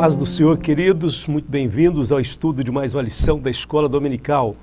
paz do Senhor, queridos, muito bem-vindos ao estudo de mais uma lição da Escola Dominical.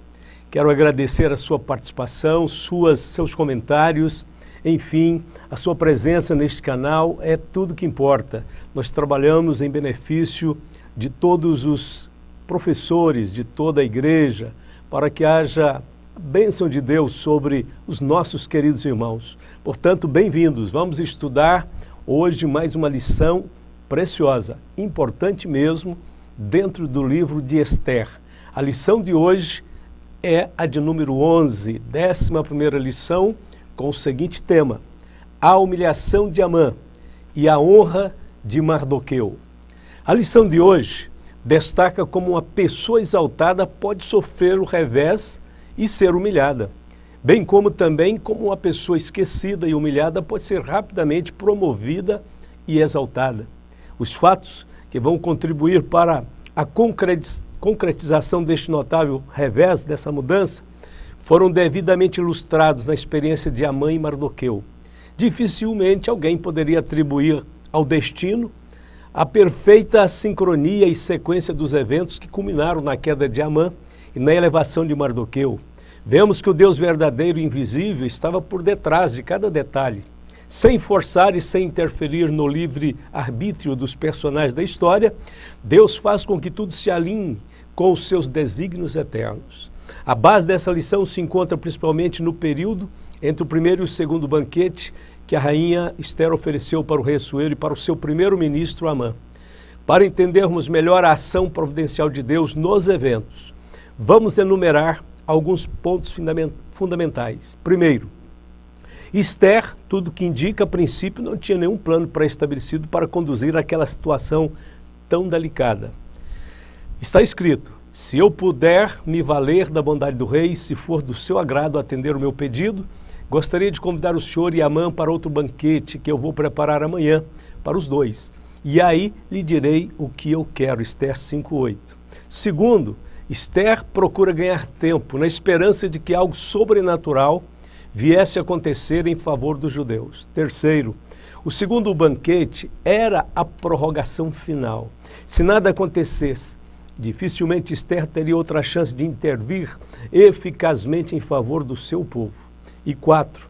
Quero agradecer a sua participação, seus comentários, enfim, a sua presença neste canal é tudo que importa. Nós trabalhamos em benefício de todos os professores, de toda a igreja, para que haja a bênção de Deus sobre os nossos queridos irmãos. Portanto, bem-vindos. Vamos estudar hoje mais uma lição preciosa, importante mesmo, dentro do livro de Esther. A lição de hoje é a de número 11, 11ª lição, com o seguinte tema: a humilhação de Amã e a honra de Mardoqueu. A lição de hoje destaca como uma pessoa exaltada pode sofrer o revés e ser humilhada, bem como também como uma pessoa esquecida e humilhada pode ser rapidamente promovida e exaltada. Os fatos que vão contribuir para a concretização deste notável revés, dessa mudança, foram devidamente ilustrados na experiência de Amã e Mardoqueu. Dificilmente alguém poderia atribuir ao destino a perfeita sincronia e sequência dos eventos que culminaram na queda de Amã e na elevação de Mardoqueu. Vemos que o Deus verdadeiro e invisível estava por detrás de cada detalhe. Sem forçar e sem interferir no livre arbítrio dos personagens da história, Deus faz com que tudo se alinhe com os seus desígnios eternos. A base dessa lição se encontra principalmente no período entre o primeiro e o segundo banquete que a rainha Esther ofereceu para o rei Assuero e para o seu primeiro-ministro Amã. Para entendermos melhor a ação providencial de Deus nos eventos, vamos enumerar alguns pontos fundamentais. Primeiro, Esther, tudo que indica, a princípio, não tinha nenhum plano pré-estabelecido para conduzir aquela situação tão delicada. Está escrito: se eu puder me valer da bondade do rei, se for do seu agrado atender o meu pedido, gostaria de convidar o senhor e Amã para outro banquete que eu vou preparar amanhã para os dois. E aí lhe direi o que eu quero. Esther 5:8. Segundo, Esther procura ganhar tempo na esperança de que algo sobrenatural viesse a acontecer em favor dos judeus. Terceiro, o segundo banquete era a prorrogação final. Se nada acontecesse, dificilmente Esther teria outra chance de intervir eficazmente em favor do seu povo. E 4,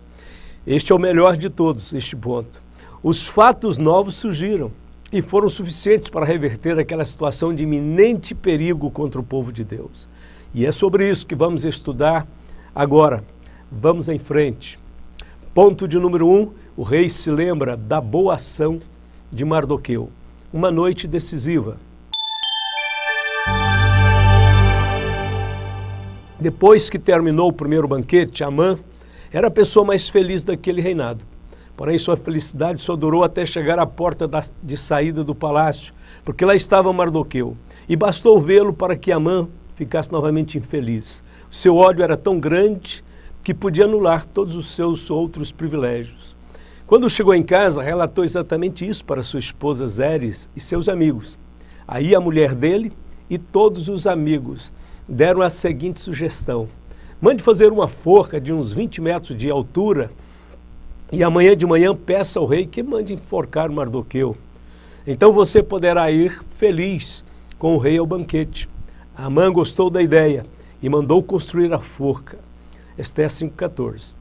este é o melhor de todos, este ponto. Os fatos novos surgiram e foram suficientes para reverter aquela situação de iminente perigo contra o povo de Deus. E é sobre isso que vamos estudar agora. Vamos em frente. Ponto de número 1, o rei se lembra da boa ação de Mardoqueu. Uma noite decisiva. Depois que terminou o primeiro banquete, Amã era a pessoa mais feliz daquele reinado. Porém, sua felicidade só durou até chegar à porta de saída do palácio, porque lá estava Mardoqueu. E bastou vê-lo para que Amã ficasse novamente infeliz. O seu ódio era tão grande que podia anular todos os seus outros privilégios. Quando chegou em casa, relatou exatamente isso para sua esposa Zeres e seus amigos. Aí a mulher dele e todos os amigos deram a seguinte sugestão: mande fazer uma forca de uns 20 metros de altura e amanhã de manhã peça ao rei que mande enforcar Mardoqueu. Então você poderá ir feliz com o rei ao banquete. Amã gostou da ideia e mandou construir a forca. Esther 5:14.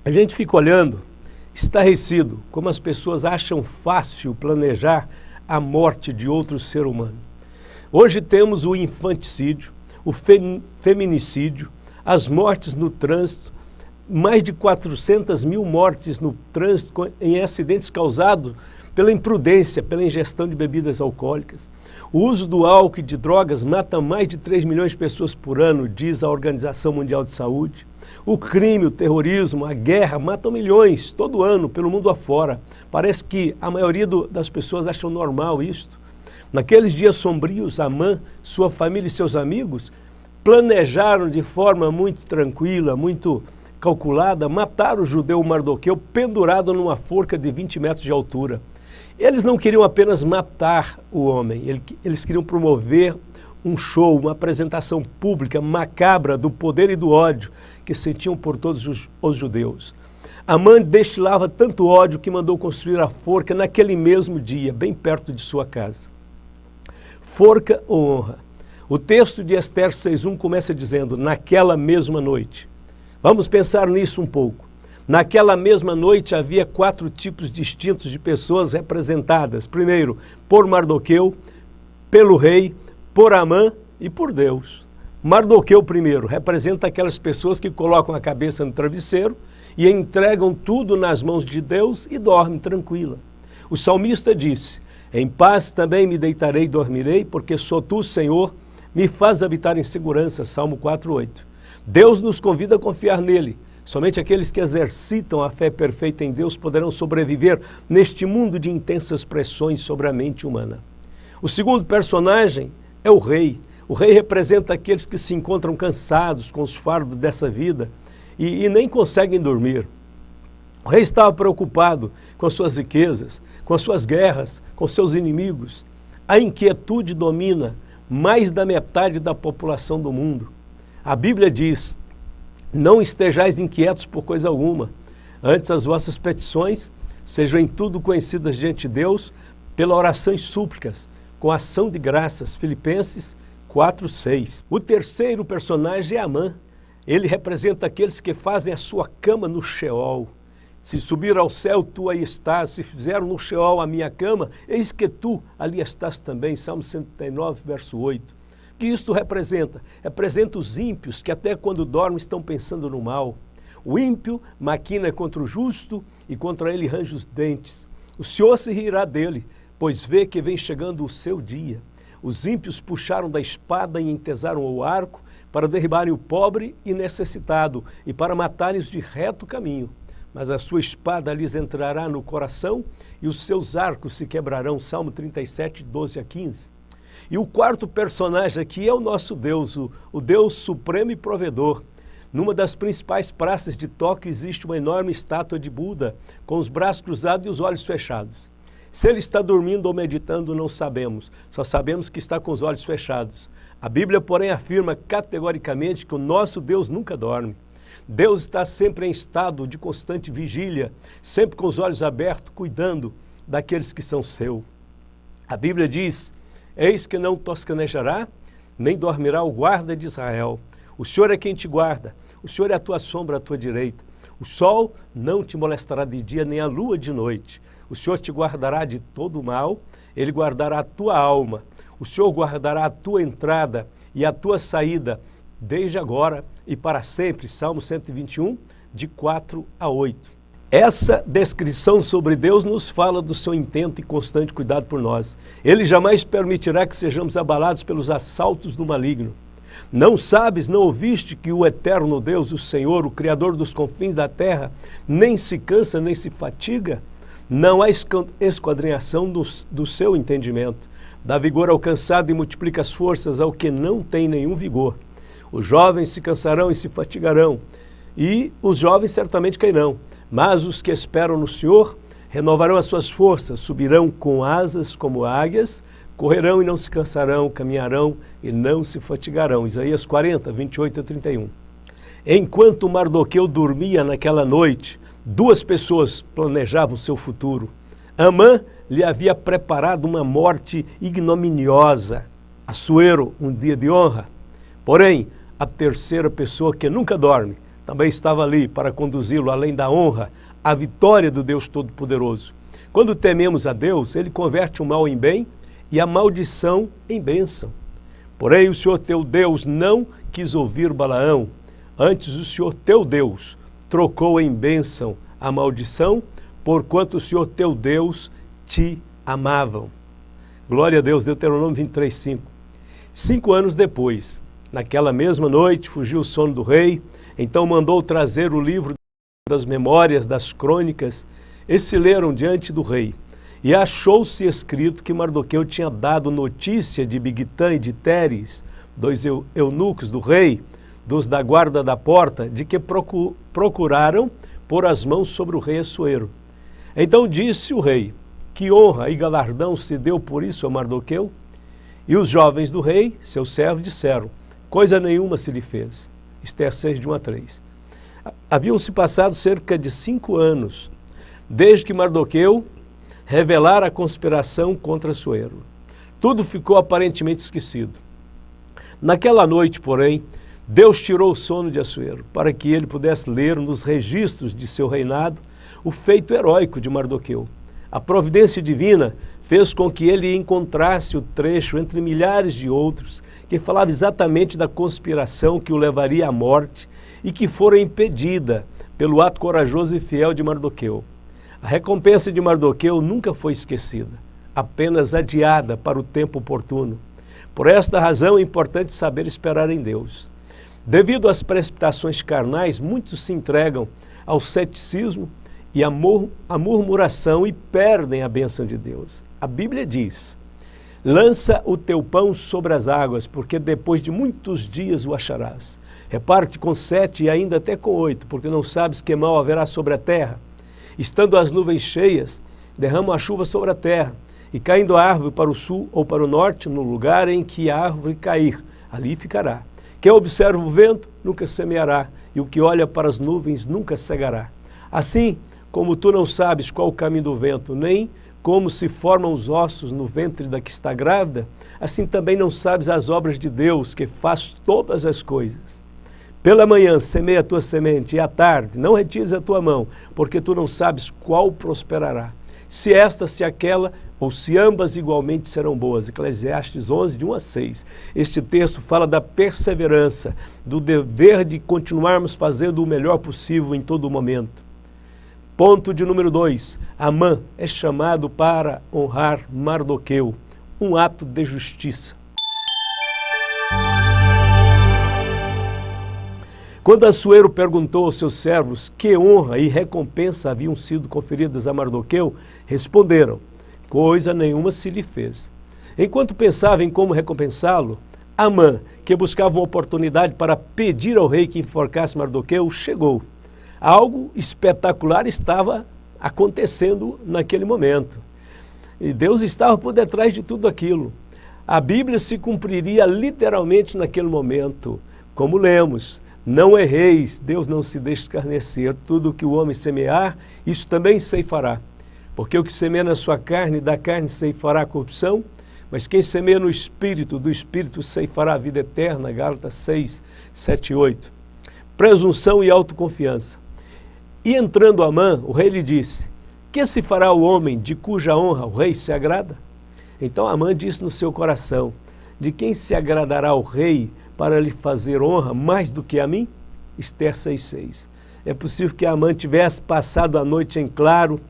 A gente fica olhando, estarrecido, como as pessoas acham fácil planejar a morte de outro ser humano. Hoje temos o infanticídio, o feminicídio, as mortes no trânsito, mais de 400 mil mortes no trânsito em acidentes causados pela imprudência, pela ingestão de bebidas alcoólicas. O uso do álcool e de drogas mata mais de 3 milhões de pessoas por ano, diz a Organização Mundial de Saúde. O crime, o terrorismo, a guerra matam milhões todo ano pelo mundo afora. Parece que a maioria das pessoas acham normal isto. Naqueles dias sombrios, Amã, sua família e seus amigos planejaram de forma muito tranquila, muito calculada, matar o judeu Mardoqueu pendurado numa forca de 20 metros de altura. Eles não queriam apenas matar o homem, eles queriam promover um show, uma apresentação pública macabra do poder e do ódio que sentiam por todos os judeus. Amã destilava tanto ódio que mandou construir a forca naquele mesmo dia, bem perto de sua casa. forca ou honra? O texto de Esther 6:1 começa dizendo, naquela mesma noite. Vamos pensar nisso um pouco. Naquela mesma noite havia 4 tipos distintos de pessoas representadas. Primeiro, por Mardoqueu, pelo rei, por Amã e por Deus. Mardoqueu primeiro representa aquelas pessoas que colocam a cabeça no travesseiro e entregam tudo nas mãos de Deus e dormem tranquila. O salmista disse, em paz também me deitarei e dormirei, porque sou tu, Senhor, me faz habitar em segurança. Salmo 4:8. Deus nos convida a confiar nele. Somente aqueles que exercitam a fé perfeita em Deus poderão sobreviver neste mundo de intensas pressões sobre a mente humana. O segundo personagem é o rei. O rei representa aqueles que se encontram cansados com os fardos dessa vida e nem conseguem dormir. O rei estava preocupado com as suas riquezas, com as suas guerras, com seus inimigos. A inquietude domina mais da metade da população do mundo. A Bíblia diz, não estejais inquietos por coisa alguma, antes as vossas petições sejam em tudo conhecidas diante de Deus, pela oração e súplicas, com ação de graças. Filipenses 4:6. O terceiro personagem é Amã. Ele representa aqueles que fazem a sua cama no Sheol. Se subir ao céu, tu aí estás. Se fizeram no Sheol a minha cama, eis que tu ali estás também. Salmo 139, verso 8. O que isto representa? Representa os ímpios que até quando dormem estão pensando no mal. O ímpio maquina contra o justo e contra ele range os dentes. O Senhor se rirá dele, pois vê que vem chegando o seu dia. Os ímpios puxaram da espada e entesaram o arco para derribarem o pobre e necessitado e para matarem-os de reto caminho. Mas a sua espada lhes entrará no coração e os seus arcos se quebrarão. Salmo 37, 12-15. E o quarto personagem aqui é o nosso Deus, o Deus supremo e provedor. Numa das principais praças de Tóquio existe uma enorme estátua de Buda, com os braços cruzados e os olhos fechados. Se ele está dormindo ou meditando, não sabemos. Só sabemos que está com os olhos fechados. A Bíblia, porém, afirma categoricamente que o nosso Deus nunca dorme. Deus está sempre em estado de constante vigília, sempre com os olhos abertos, cuidando daqueles que são seus. A Bíblia diz, eis que não toscanejará, nem dormirá o guarda de Israel. O Senhor é quem te guarda, o Senhor é a tua sombra à tua direita. O sol não te molestará de dia, nem a lua de noite. O Senhor te guardará de todo o mal, Ele guardará a tua alma. O Senhor guardará a tua entrada e a tua saída, desde agora e para sempre. Salmo 121, de 4-8. Essa descrição sobre Deus nos fala do seu intento e constante cuidado por nós. Ele jamais permitirá que sejamos abalados pelos assaltos do maligno. Não sabes, não ouviste que o eterno Deus, o Senhor, o Criador dos confins da terra, nem se cansa, nem se fatiga? Não há esquadrinhação do seu entendimento. Dá vigor ao cansado e multiplica as forças ao que não tem nenhum vigor. Os jovens se cansarão e se fatigarão, e os jovens certamente cairão. Mas os que esperam no Senhor renovarão as suas forças, subirão com asas como águias, correrão e não se cansarão, caminharão e não se fatigarão. Isaías 40, 28-31. Enquanto Mardoqueu dormia naquela noite, 2 pessoas planejavam seu futuro. Amã lhe havia preparado uma morte ignominiosa, Assuero, um dia de honra. Porém, a terceira pessoa, que nunca dorme, também estava ali para conduzi-lo além da honra, à vitória do Deus Todo-Poderoso. Quando tememos a Deus, Ele converte o mal em bem e a maldição em bênção. Porém, o Senhor teu Deus não quis ouvir Balaão. Antes, o Senhor teu Deus trocou em bênção a maldição, porquanto o Senhor teu Deus te amavam. Glória a Deus, Deuteronômio 23:5. 5 anos depois, naquela mesma noite, fugiu o sono do rei, então mandou trazer o livro das memórias, das crônicas, e se leram diante do rei. E achou-se escrito que Mardoqueu tinha dado notícia de Bigtã e de Teres, 2 eunucos do rei, dos da guarda da porta, de que procuraram pôr as mãos sobre o rei Assuero. Então disse o rei, que honra e galardão se deu por isso a Mardoqueu? E os jovens do rei, seus servos, disseram, coisa nenhuma se lhe fez. Esther 6, de 1-3. Haviam-se passado cerca de 5 anos, desde que Mardoqueu revelara a conspiração contra Assuero. Tudo ficou aparentemente esquecido. Naquela noite, porém, Deus tirou o sono de Assuero, para que ele pudesse ler nos registros de seu reinado o feito heróico de Mardoqueu. A providência divina fez com que ele encontrasse o trecho entre milhares de outros que falava exatamente da conspiração que o levaria à morte e que fora impedida pelo ato corajoso e fiel de Mardoqueu. A recompensa de Mardoqueu nunca foi esquecida, apenas adiada para o tempo oportuno. Por esta razão é importante saber esperar em Deus. Devido às precipitações carnais, muitos se entregam ao ceticismo e à murmuração e perdem a bênção de Deus. A Bíblia diz: lança o teu pão sobre as águas, porque depois de muitos dias o acharás. Reparte com 7 e ainda até com 8, porque não sabes que mal haverá sobre a terra. Estando as nuvens cheias, derramam a chuva sobre a terra, e caindo a árvore para o sul ou para o norte, no lugar em que a árvore cair, ali ficará. Quem observa o vento nunca semeará, e o que olha para as nuvens nunca cegará. Assim, como tu não sabes qual o caminho do vento, nem como se formam os ossos no ventre da que está grávida, assim também não sabes as obras de Deus, que faz todas as coisas. Pela manhã semeia a tua semente, e à tarde não retires a tua mão, porque tu não sabes qual prosperará. Se esta, se aquela, ou se ambas igualmente serão boas. Eclesiastes 11, de 1 a 6. Este texto fala da perseverança, do dever de continuarmos fazendo o melhor possível em todo momento. Ponto de número 2. Amã é chamado para honrar Mardoqueu, um ato de justiça. Quando Assuero perguntou aos seus servos que honra e recompensa haviam sido conferidas a Mardoqueu, responderam: coisa nenhuma se lhe fez. Enquanto pensava em como recompensá-lo, Amã, que buscava uma oportunidade para pedir ao rei que enforcasse Mardoqueu, chegou. Algo espetacular estava acontecendo naquele momento. E Deus estava por detrás de tudo aquilo. A Bíblia se cumpriria literalmente naquele momento. Como lemos: não erreis, Deus não se deixa escarnecer. Tudo o que o homem semear, isso também ceifará. Porque o que semeia na sua carne, da carne ceifará a corrupção, mas quem semeia no Espírito, do Espírito ceifará a vida eterna. Gálatas 6, 7 e 8. Presunção e autoconfiança. E entrando Amã, o rei lhe disse: que se fará o homem de cuja honra o rei se agrada? Então Amã disse no seu coração: de quem se agradará o rei para lhe fazer honra mais do que a mim? Ester 6,6. É possível que Amã tivesse passado a noite em claro,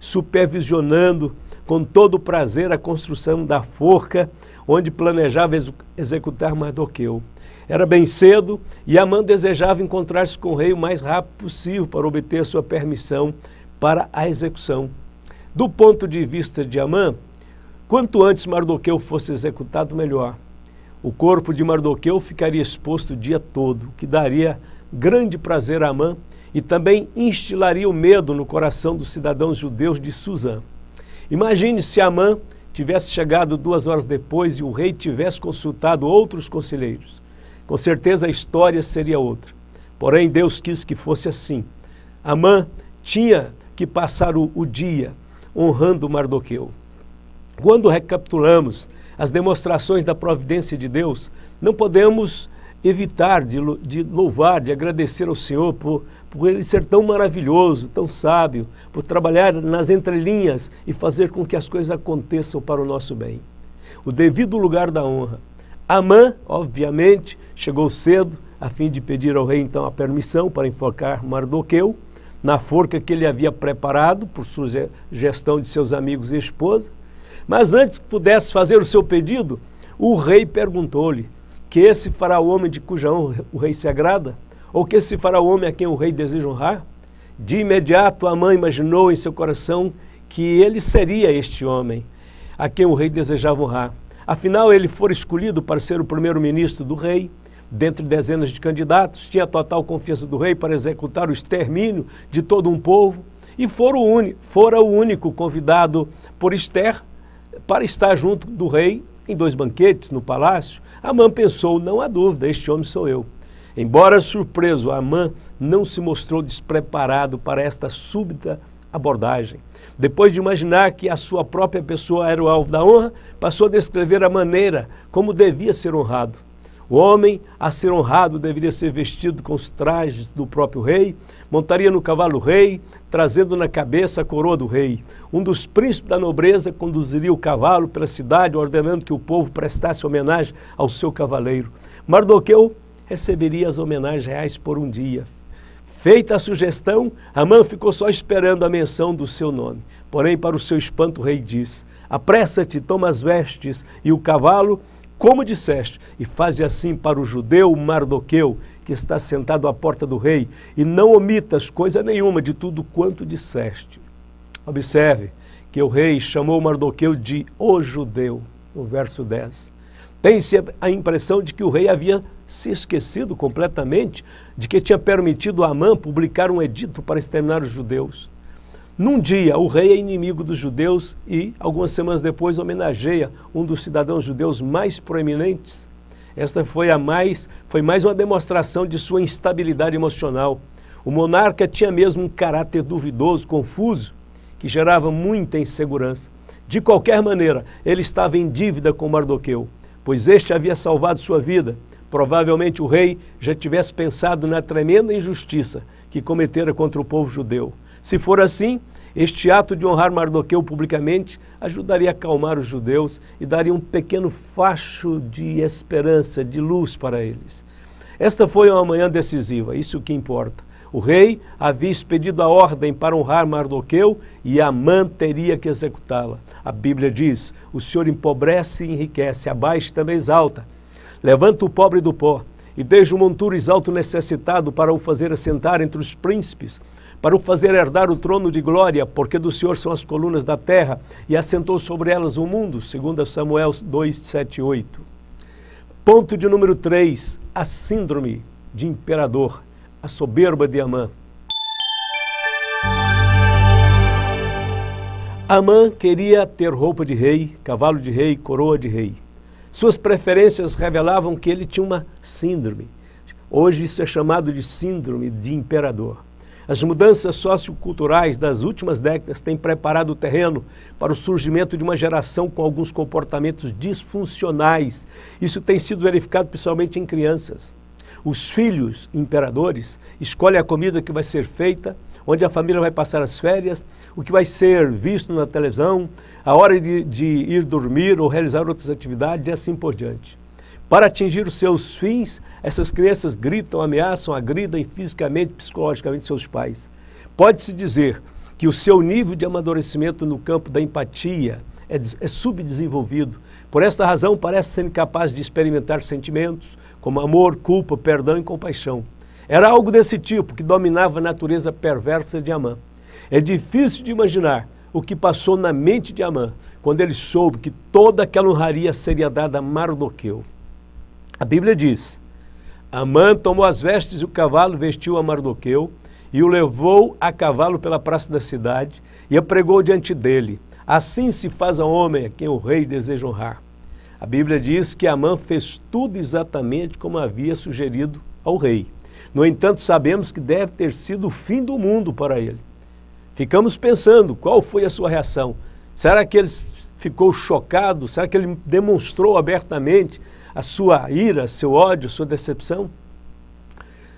supervisionando com todo o prazer a construção da forca, onde planejava executar Mardoqueu. Era bem cedo e Amã desejava encontrar-se com o rei o mais rápido possível para obter sua permissão para a execução. Do ponto de vista de Amã, quanto antes Mardoqueu fosse executado, melhor. O corpo de Mardoqueu ficaria exposto o dia todo, o que daria grande prazer a Amã e também instilaria o medo no coração dos cidadãos judeus de Susã. Imagine se Amã tivesse chegado 2 horas depois e o rei tivesse consultado outros conselheiros. Com certeza a história seria outra. Porém, Deus quis que fosse assim. Amã tinha que passar o dia honrando Mardoqueu. Quando recapitulamos as demonstrações da providência de Deus, não podemos evitar de louvar, de agradecer ao Senhor por Ele ser tão maravilhoso, tão sábio, por trabalhar nas entrelinhas e fazer com que as coisas aconteçam para o nosso bem. O devido lugar da honra. Amã, obviamente, chegou cedo a fim de pedir ao rei então a permissão para enforcar Mardoqueu na forca que ele havia preparado por sugestão de seus amigos e esposa. Mas antes que pudesse fazer o seu pedido, o rei perguntou-lhe: que esse fará o homem de cuja honra o rei se agrada? Ou que esse fará o homem a quem o rei deseja honrar? De imediato Amã imaginou em seu coração que ele seria este homem a quem o rei desejava honrar. Afinal, ele fora escolhido para ser o primeiro-ministro do rei, dentre dezenas de candidatos, tinha total confiança do rei para executar o extermínio de todo um povo, e fora o único convidado por Ester para estar junto do rei em 2 banquetes no palácio. Amã pensou: não há dúvida, este homem sou eu. Embora surpreso, Amã não se mostrou despreparado para esta súbita abordagem. Depois de imaginar que a sua própria pessoa era o alvo da honra, passou a descrever a maneira como devia ser honrado. O homem, a ser honrado, deveria ser vestido com os trajes do próprio rei, montaria no cavalo rei, trazendo na cabeça a coroa do rei. Um dos príncipes da nobreza conduziria o cavalo pela cidade, ordenando que o povo prestasse homenagem ao seu cavaleiro. Mardoqueu receberia as homenagens reais por um dia. Feita a sugestão, Amã ficou só esperando a menção do seu nome. Porém, para o seu espanto, o rei diz: apressa-te, toma as vestes e o cavalo, como disseste, e faze assim para o judeu Mardoqueu, que está sentado à porta do rei, e não omitas coisa nenhuma de tudo quanto disseste. Observe que o rei chamou Mardoqueu de o judeu, no verso 10. Tem-se a impressão de que o rei havia se esquecido completamente de que tinha permitido a Amã publicar um edito para exterminar os judeus. Num dia, o rei é inimigo dos judeus e, algumas semanas depois, homenageia um dos cidadãos judeus mais proeminentes. Esta foi mais uma demonstração de sua instabilidade emocional. O monarca tinha mesmo um caráter duvidoso, confuso, que gerava muita insegurança. De qualquer maneira, ele estava em dívida com Mardoqueu, pois este havia salvado sua vida. Provavelmente o rei já tivesse pensado na tremenda injustiça que cometera contra o povo judeu. Se for assim, este ato de honrar Mardoqueu publicamente ajudaria a acalmar os judeus e daria um pequeno facho de esperança, de luz para eles. Esta foi uma manhã decisiva, isso que importa. O rei havia expedido a ordem para honrar Mardoqueu e Amã teria que executá-la. A Bíblia diz: o Senhor empobrece e enriquece, abaixa e também exalta. Levanta o pobre do pó e deixa o monturo exalto necessitado para o fazer assentar entre os príncipes, para o fazer herdar o trono de glória, porque do Senhor são as colunas da terra, e assentou sobre elas o mundo, segundo Samuel 2, 7 e 8. Ponto de número 3, a síndrome de imperador, a soberba de Amã. Amã queria ter roupa de rei, cavalo de rei, coroa de rei. Suas preferências revelavam que ele tinha uma síndrome. Hoje isso é chamado de síndrome de imperador. As mudanças socioculturais das últimas décadas têm preparado o terreno para o surgimento de uma geração com alguns comportamentos disfuncionais. Isso tem sido verificado principalmente em crianças. Os filhos imperadores escolhem a comida que vai ser feita, onde a família vai passar as férias, o que vai ser visto na televisão, a hora de ir dormir ou realizar outras atividades e assim por diante. Para atingir os seus fins, essas crianças gritam, ameaçam, agridem fisicamente, psicologicamente seus pais. Pode-se dizer que o seu nível de amadurecimento no campo da empatia é subdesenvolvido. Por esta razão, parece ser incapaz de experimentar sentimentos como amor, culpa, perdão e compaixão. Era algo desse tipo que dominava a natureza perversa de Amã. É difícil de imaginar o que passou na mente de Amã quando ele soube que toda aquela honraria seria dada a Mardoqueu. A Bíblia diz: Amã tomou as vestes e o cavalo, vestiu a Mardoqueu e o levou a cavalo pela praça da cidade e a pregou diante dele. Assim se faz a homem a quem o rei deseja honrar. A Bíblia diz que Amã fez tudo exatamente como havia sugerido ao rei. No entanto, sabemos que deve ter sido o fim do mundo para ele. Ficamos pensando, qual foi a sua reação? Será que ele ficou chocado? Será que ele demonstrou abertamente a sua ira, seu ódio, sua decepção?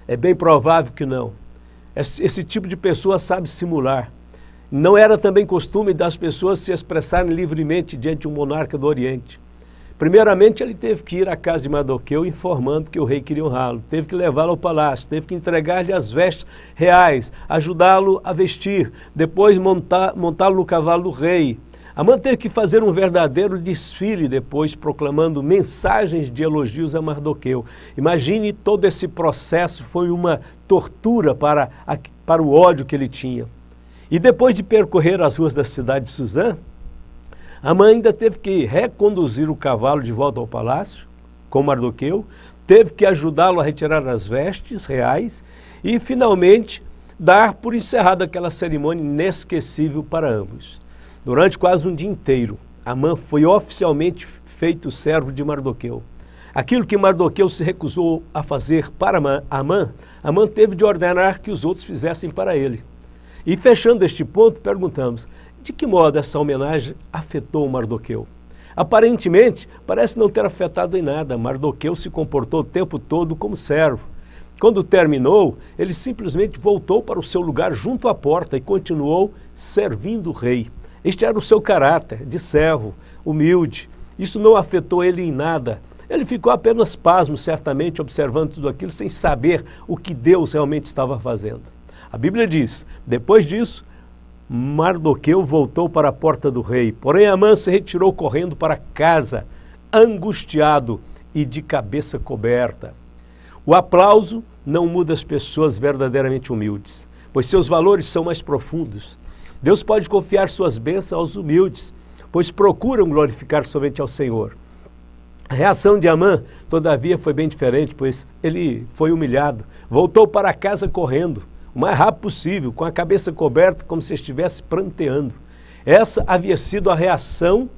É bem provável que não. Esse tipo de pessoa sabe simular. Não era também costume das pessoas se expressarem livremente diante de um monarca do Oriente. Primeiramente, ele teve que ir à casa de Mardoqueu informando que o rei queria honrá-lo. Teve que levá-lo ao palácio, teve que entregar-lhe as vestes reais, ajudá-lo a vestir, depois montá-lo no cavalo do rei. Amã teve que fazer um verdadeiro desfile depois, proclamando mensagens de elogios a Mardoqueu. Imagine todo esse processo, foi uma tortura para o ódio que ele tinha. E depois de percorrer as ruas da cidade de Suzã, Amã ainda teve que reconduzir o cavalo de volta ao palácio, com Mardoqueu, teve que ajudá-lo a retirar as vestes reais e, finalmente, dar por encerrada aquela cerimônia inesquecível para ambos. Durante quase um dia inteiro, Amã foi oficialmente feito servo de Mardoqueu. Aquilo que Mardoqueu se recusou a fazer para Amã, Amã teve de ordenar que os outros fizessem para ele. E fechando este ponto, perguntamos, de que modo essa homenagem afetou Mardoqueu? Aparentemente, parece não ter afetado em nada. Mardoqueu se comportou o tempo todo como servo. Quando terminou, ele simplesmente voltou para o seu lugar junto à porta e continuou servindo o rei. Este era o seu caráter de servo, humilde. Isso não afetou ele em nada. Ele ficou apenas pasmo, certamente, observando tudo aquilo sem saber o que Deus realmente estava fazendo. A Bíblia diz, depois disso, Mardoqueu voltou para a porta do rei, porém Amã se retirou correndo para casa, angustiado e de cabeça coberta. O aplauso não muda as pessoas verdadeiramente humildes, pois seus valores são mais profundos. Deus pode confiar suas bênçãos aos humildes, pois procuram glorificar somente ao Senhor. A reação de Amã, todavia, foi bem diferente, pois ele foi humilhado, voltou para casa correndo, o mais rápido possível, com a cabeça coberta, como se estivesse pranteando. Essa havia sido a reação,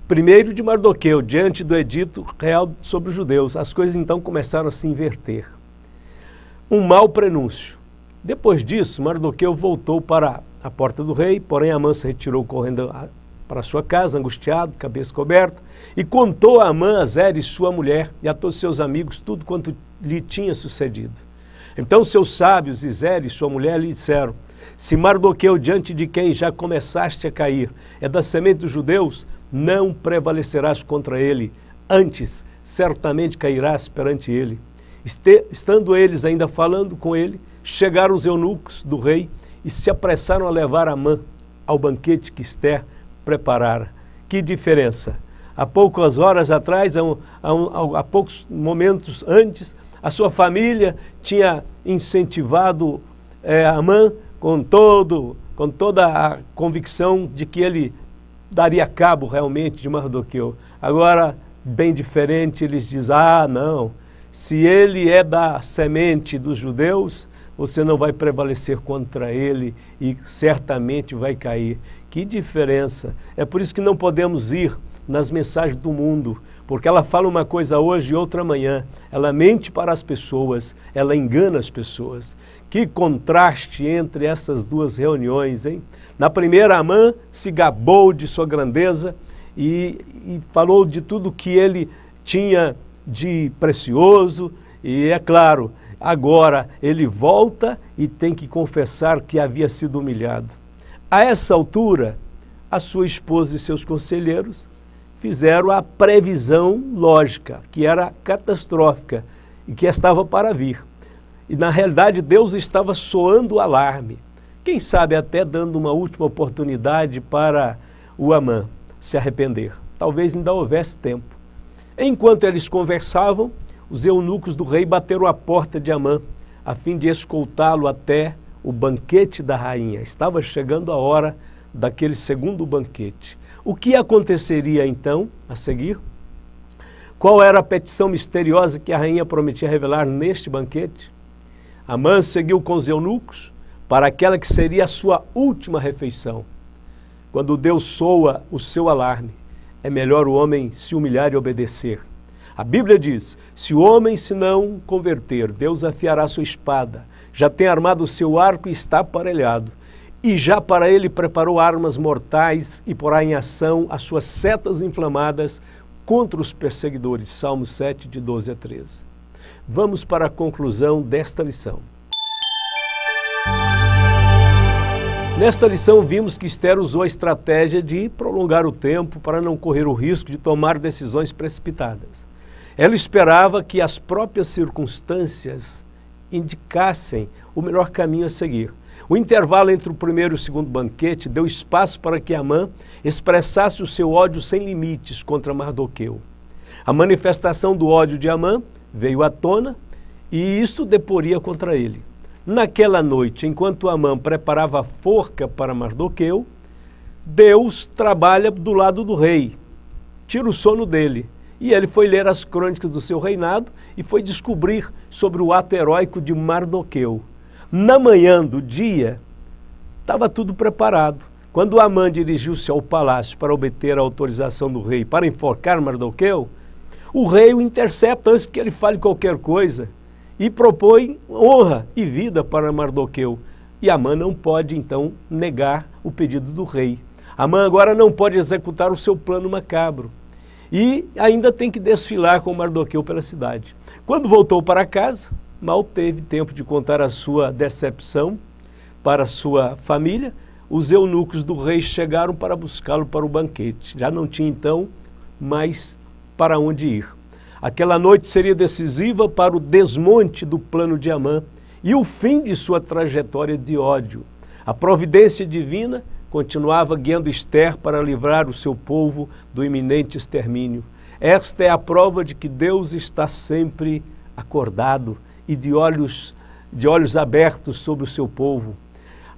primeiro de Mardoqueu, diante do edito real sobre os judeus. As coisas então começaram a se inverter. Um mau prenúncio. Depois disso, Mardoqueu voltou para a porta do rei, porém Amã se retirou correndo para sua casa, angustiado, cabeça coberta, e contou a Amã, a Zeres, sua mulher, e a todos seus amigos, tudo quanto lhe tinha sucedido. Então seus sábios e Zeres, sua mulher, lhe disseram, se Mardoqueu, diante de quem já começaste a cair, é da semente dos judeus, não prevalecerás contra ele, antes certamente cairás perante ele. Estando eles ainda falando com ele, chegaram os eunucos do rei e se apressaram a levar Amã ao banquete que Ester preparara. Que diferença! Há poucas horas atrás, há poucos momentos antes, a sua família tinha incentivado Amã com toda a convicção de que ele daria cabo realmente de Mardoqueu. Agora, bem diferente, eles dizem, não, se ele é da semente dos judeus, você não vai prevalecer contra ele e certamente vai cair. Que diferença! É por isso que não podemos ir nas mensagens do mundo, porque ela fala uma coisa hoje e outra amanhã. Ela mente para as pessoas, ela engana as pessoas. Que contraste entre essas duas reuniões, hein? Na primeira, Amã se gabou de sua grandeza e falou de tudo que ele tinha de precioso, e é claro, agora ele volta e tem que confessar que havia sido humilhado. A essa altura, a sua esposa e seus conselheiros fizeram a previsão lógica, que era catastrófica e que estava para vir. E na realidade Deus estava soando o alarme, quem sabe até dando uma última oportunidade para o Amã se arrepender. Talvez ainda houvesse tempo. Enquanto eles conversavam, os eunucos do rei bateram a porta de Amã, a fim de escoltá-lo até o banquete da rainha. Estava chegando a hora daquele segundo banquete. O que aconteceria então a seguir? Qual era a petição misteriosa que a rainha prometia revelar neste banquete? Amã seguiu com os eunucos para aquela que seria a sua última refeição. Quando Deus soa o seu alarme, é melhor o homem se humilhar e obedecer. A Bíblia diz, se o homem se não converter, Deus afiará sua espada, já tem armado o seu arco e está aparelhado, e já para ele preparou armas mortais e porá em ação as suas setas inflamadas contra os perseguidores. Salmo 7, de 12 a 13. Vamos para a conclusão desta lição. Nesta lição vimos que Ester usou a estratégia de prolongar o tempo para não correr o risco de tomar decisões precipitadas. Ela esperava que as próprias circunstâncias indicassem o melhor caminho a seguir. O intervalo entre o primeiro e o segundo banquete deu espaço para que Amã expressasse o seu ódio sem limites contra Mardoqueu. A manifestação do ódio de Amã veio à tona e isto deporia contra ele. Naquela noite, enquanto Amã preparava a forca para Mardoqueu, Deus trabalha do lado do rei, tira o sono dele. E ele foi ler as crônicas do seu reinado e foi descobrir sobre o ato heróico de Mardoqueu. Na manhã do dia, estava tudo preparado. Quando Amã dirigiu-se ao palácio para obter a autorização do rei para enforcar Mardoqueu, o rei o intercepta antes que ele fale qualquer coisa e propõe honra e vida para Mardoqueu. E Amã não pode, então, negar o pedido do rei. Amã agora não pode executar o seu plano macabro. E ainda tem que desfilar com Mardoqueu pela cidade. Quando voltou para casa, mal teve tempo de contar a sua decepção para a sua família. Os eunucos do rei chegaram para buscá-lo para o banquete. Já não tinha, então, mais para onde ir. Aquela noite seria decisiva para o desmonte do plano de Amã e o fim de sua trajetória de ódio. A providência divina continuava guiando Ester para livrar o seu povo do iminente extermínio. Esta é a prova de que Deus está sempre acordado e de olhos abertos sobre o seu povo.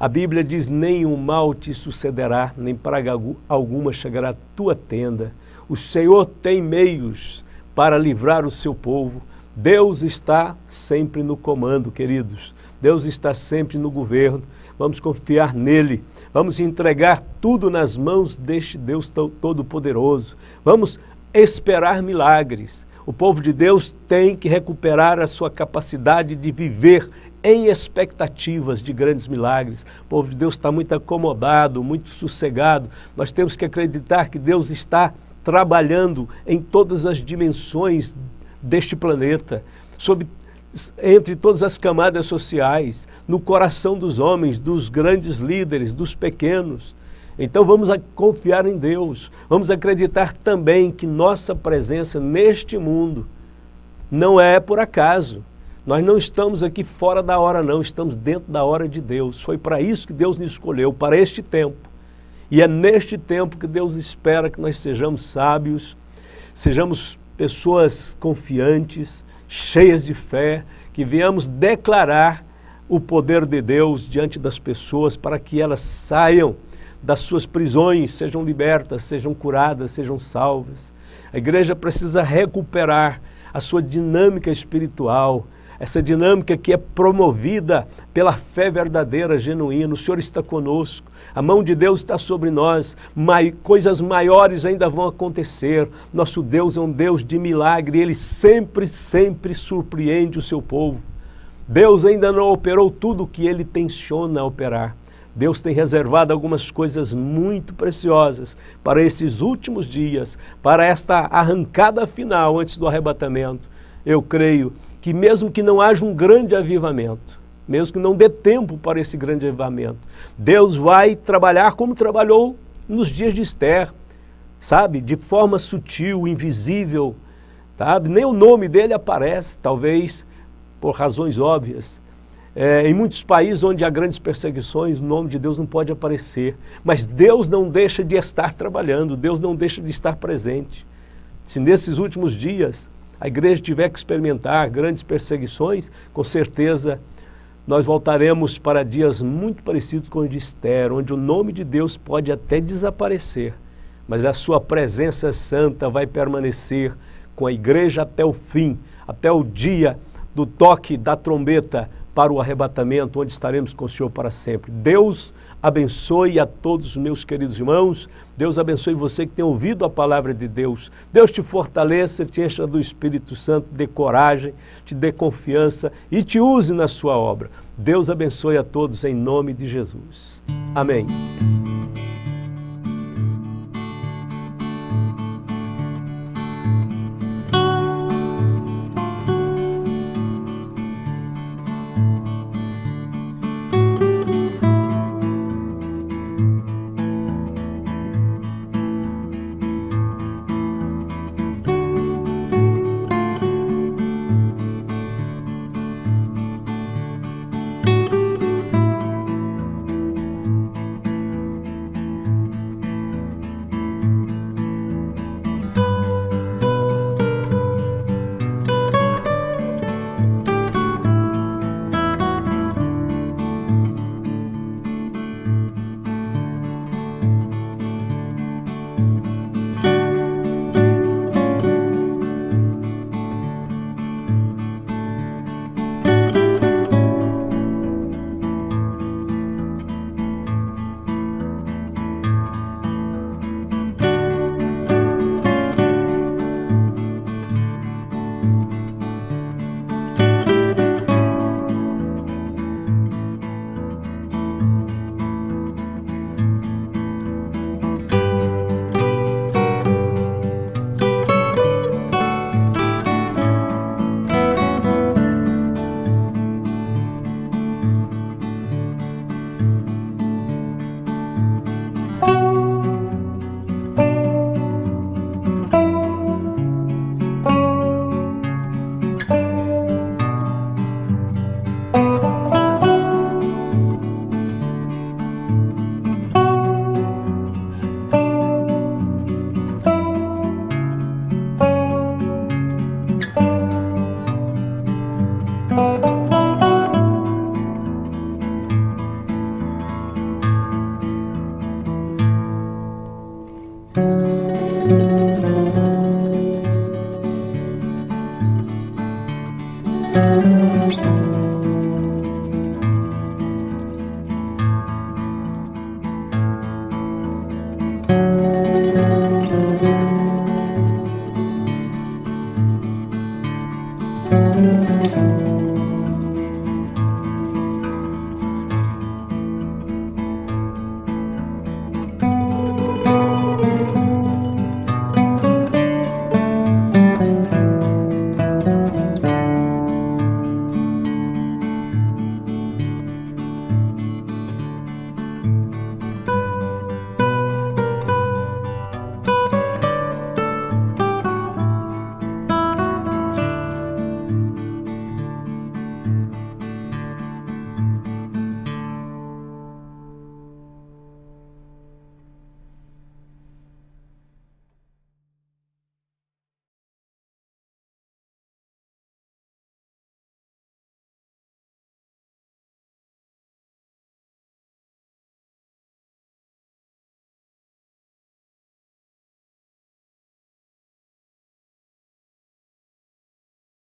A Bíblia diz: nenhum mal te sucederá, nem praga alguma chegará à tua tenda. O Senhor tem meios para livrar o seu povo. Deus está sempre no comando, queridos. Deus está sempre no governo. Vamos confiar nele. Vamos entregar tudo nas mãos deste Deus Todo-Poderoso. Vamos esperar milagres. O povo de Deus tem que recuperar a sua capacidade de viver em expectativas de grandes milagres. O povo de Deus está muito acomodado, muito sossegado. Nós temos que acreditar que Deus está trabalhando em todas as dimensões deste planeta, entre todas as camadas sociais, no coração dos homens, dos grandes líderes, dos pequenos. Então vamos confiar em Deus, vamos acreditar também que nossa presença neste mundo não é por acaso. Nós não estamos aqui fora da hora não, estamos dentro da hora de Deus. Foi para isso que Deus nos escolheu, para este tempo. E é neste tempo que Deus espera que nós sejamos sábios, sejamos pessoas confiantes, cheias de fé, que venhamos declarar o poder de Deus diante das pessoas para que elas saiam das suas prisões, sejam libertas, sejam curadas, sejam salvas. A igreja precisa recuperar a sua dinâmica espiritual, essa dinâmica que é promovida pela fé verdadeira, genuína. O Senhor está conosco, a mão de Deus está sobre nós, coisas maiores ainda vão acontecer. Nosso Deus é um Deus de milagre, Ele sempre surpreende o seu povo. Deus ainda não operou tudo o que Ele tenciona operar. Deus tem reservado algumas coisas muito preciosas para esses últimos dias, para esta arrancada final antes do arrebatamento. Eu creio que mesmo que não haja um grande avivamento, mesmo que não dê tempo para esse grande avivamento, Deus vai trabalhar como trabalhou nos dias de Ester, sabe? De forma sutil, invisível, sabe? Nem o nome dele aparece, talvez por razões óbvias. Em muitos países onde há grandes perseguições, o nome de Deus não pode aparecer. Mas Deus não deixa de estar trabalhando, Deus não deixa de estar presente. Se nesses últimos dias a igreja tiver que experimentar grandes perseguições, com certeza nós voltaremos para dias muito parecidos com o de Ester, onde o nome de Deus pode até desaparecer, mas a sua presença santa vai permanecer com a igreja até o fim, até o dia do toque da trombeta para o arrebatamento, onde estaremos com o Senhor para sempre. Deus abençoe a todos os meus queridos irmãos. Deus abençoe você que tem ouvido a palavra de Deus. Deus te fortaleça, te encha do Espírito Santo, dê coragem, te dê confiança e te use na sua obra. Deus abençoe a todos em nome de Jesus. Amém.